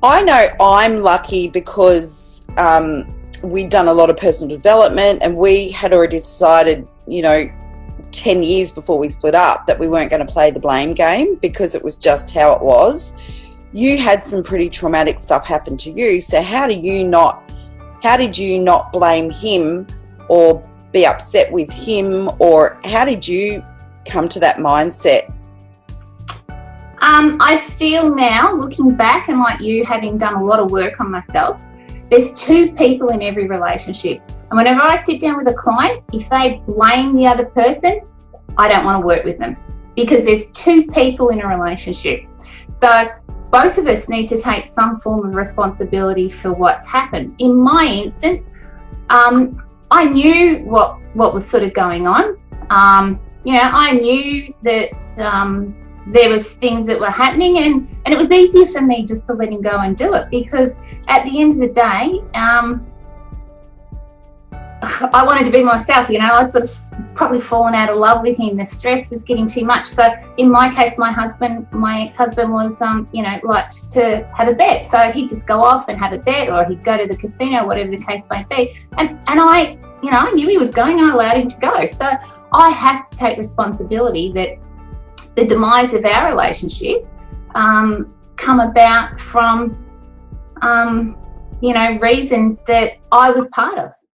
I know I'm lucky because we'd done a lot of personal development, and we had already decided, 10 years before we split up, that we weren't going to play the blame game because it was just how it was. You had some pretty traumatic stuff happen to you, so how did you not blame him or be upset with him, or how did you come to that mindset? I feel now, looking back, and like you, having done a lot of work on myself, there's two people in every relationship. And whenever I sit down with a client, if they blame the other person, I don't want to work with them, because there's two people in a relationship. So both of us need to take some form of responsibility for what's happened. In my instance, I knew what was sort of going on. I knew that there was things that were happening, and it was easier for me just to let him go and do it, because at the end of the day, I wanted to be myself. I'd sort of probably fallen out of love with him. The stress was getting too much. So in my case, my ex-husband was, liked to have a bet. So he'd just go off and have a bet, or he'd go to the casino, whatever the case may be. And I knew he was going, and I allowed him to go. So I had to take responsibility that the demise of our relationship come about from, reasons that I was part of.